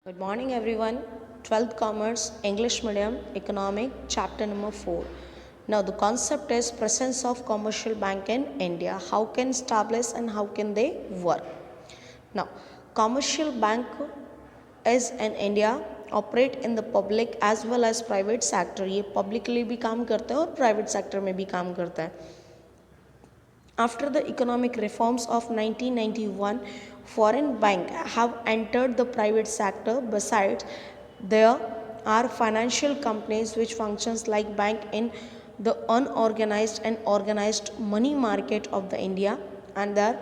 Good morning everyone. 12th Commerce English Medium Economic Chapter number 4. Now the concept is presence of commercial bank in India. How can establish and how can they work? Now commercial bank is in India operate in the public as well as private sector. ये publicly भी काम करते हैं और private sector में भी काम करते हैं. After the economic reforms of 1991, foreign banks have entered the private sector. Besides, there are financial companies which functions like bank in the unorganized and organized money market of the India, and there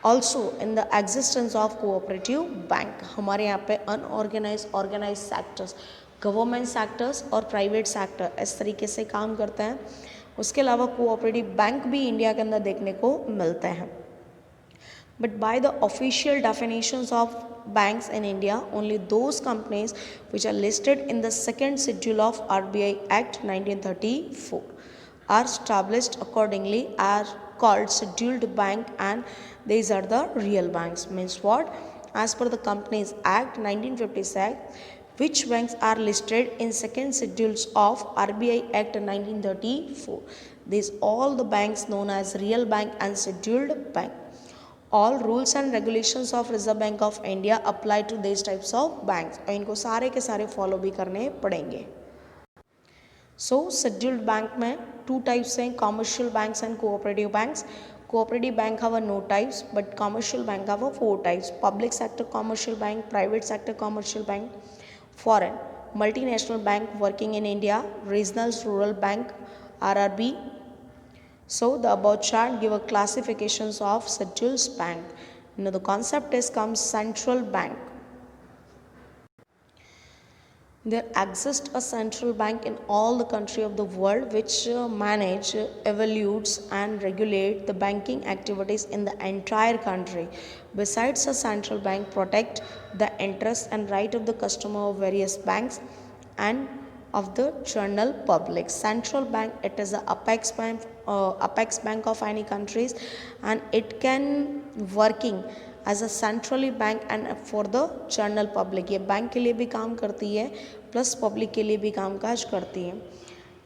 also in the existence of cooperative bank. हमारे यहाँ पे unorganized, organized sectors, government sectors और private sector इस तरीके से काम करते हैं. उसके अलावा कोऑपरेटिव बैंक भी इंडिया के अंदर देखने को मिलते हैं. But by the official definitions of banks in India, only those companies which are listed in the second schedule of RBI Act 1934 are established accordingly are called scheduled bank, and these are the real banks. Means what? As per the Companies Act 1956, which banks are listed in second schedules of RBI Act 1934? These all the banks known as real bank and scheduled bank. All rules and regulations of Reserve Bank of India apply to these types of banks. और इनको सारे के सारे follow भी करने पड़ेंगे. So scheduled bank में two types हैं, commercial banks and cooperative banks. Cooperative bank have no types, but commercial bank have four types: public sector commercial bank, private sector commercial bank, foreign multinational bank working in India, regional rural bank RRB. So the above chart give a classifications of scheduled bank. Now the concept is comes central bank. There exists a central bank in all the country of the world which manage, evaluates and regulate the banking activities in the entire country. Besides, a central bank protect the interest and right of the customer of various banks and of the general public. Central bank, it is the apex bank of any countries, and it can working as a centrally bank and for the general public. ये bank के लिए भी काम करती है plus public के लिए भी कामकाज करती है.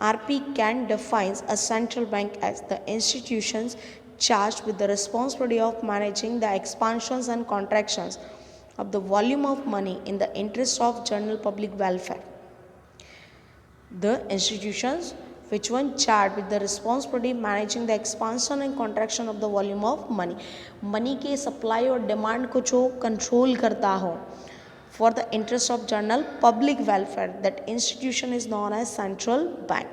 RP can defines a central bank as the institutions charged with the responsibility of managing the expansions and contractions of the volume of money in the interest of general public welfare. The institutions which one charged with the responsibility managing the expansion and contraction of the volume of money. Money के supply और demand को जो control करता हो for the interest of general public welfare, that institution is known as central bank.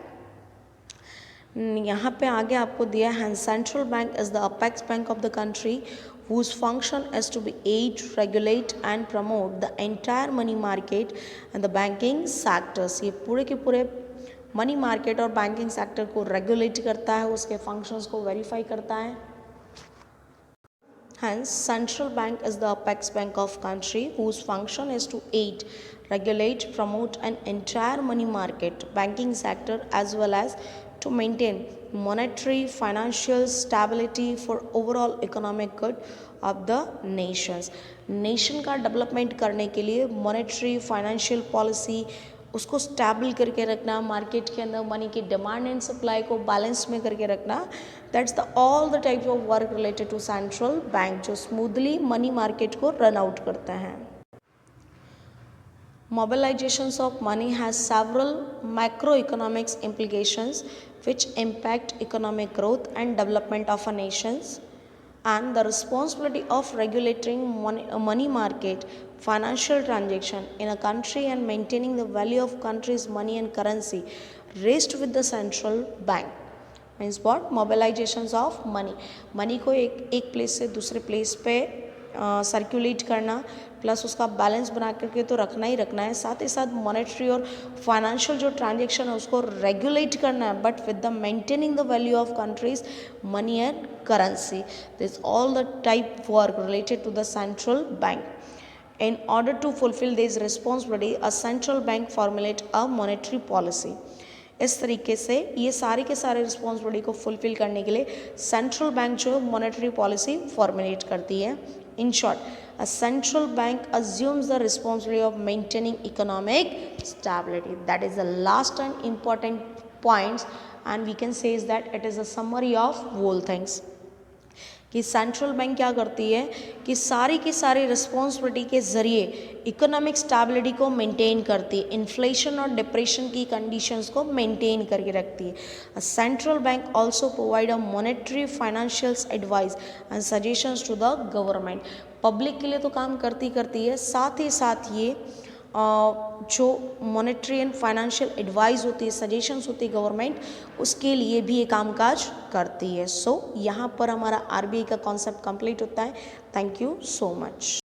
यहाँ पे आगे आपको दिया है central bank is the apex bank of the country whose function is to be aid, regulate and promote the entire money market and the banking sectors. ये पूरे के पूरे मनी मार्केट और बैंकिंग सेक्टर को रेगुलेट करता है, उसके functions को वेरीफाई करता है. Hence, central bank is the apex bank of country whose function is to aid, regulate, promote an entire money market, banking sector as well as to maintain monetary financial stability for overall economic good of the nations. Nation का development करने के लिए monetary financial policy उसको stable करके रखना, market के अंदर money की डिमांड एंड सप्लाई को बैलेंस में करके रखना, that's the all the types of work related to central bank जो स्मूथली मनी मार्केट को रन आउट करते हैं. Mobilizations of money has several macroeconomics implications which impact economic growth and development of a nations, and the responsibility of regulating money market financial transaction in a country and maintaining the value of country's money and currency rests with the central bank. Means what? Mobilizations of money को एक place से दूसरे place पे circulate करना plus उसका balance बना करके तो रखना ही रखना है, साथ ही साथ मॉनेटरी और फाइनेंशियल जो ट्रांजेक्शन है उसको रेगुलेट करना है, but with the maintaining the value of countries money and currency. This all the type work related to the central bank. In order to fulfill this responsibility, a central bank formulate a monetary policy. इस तरीके से ये सारे के सारे responsibility को fulfil करने के लिए सेंट्रल बैंक जो मॉनेटरी पॉलिसी फॉर्मुलेट करती है. In short, a central bank assumes the responsibility of maintaining economic stability. That is the last and important points, and we can say is that it is a summary of whole things. कि central bank क्या करती है कि सारी की सारी responsibility के ज़रिए इकोनॉमिक स्टेबिलिटी को मेंटेन करती है, इन्फ्लेशन और डिप्रेशन की कंडीशंस को मेंटेन करके रखती है. Central bank also provide a monetary financial advice and suggestions to the government. Public के लिए तो काम करती है, साथ ही साथ ये जो मॉनेटरी एंड फाइनेंशियल एडवाइस होती है, सजेशंस होती है गवर्नमेंट, उसके लिए भी ये कामकाज करती है. सो यहाँ पर हमारा आरबीआई का कॉन्सेप्ट कंप्लीट होता है. Thank you so much.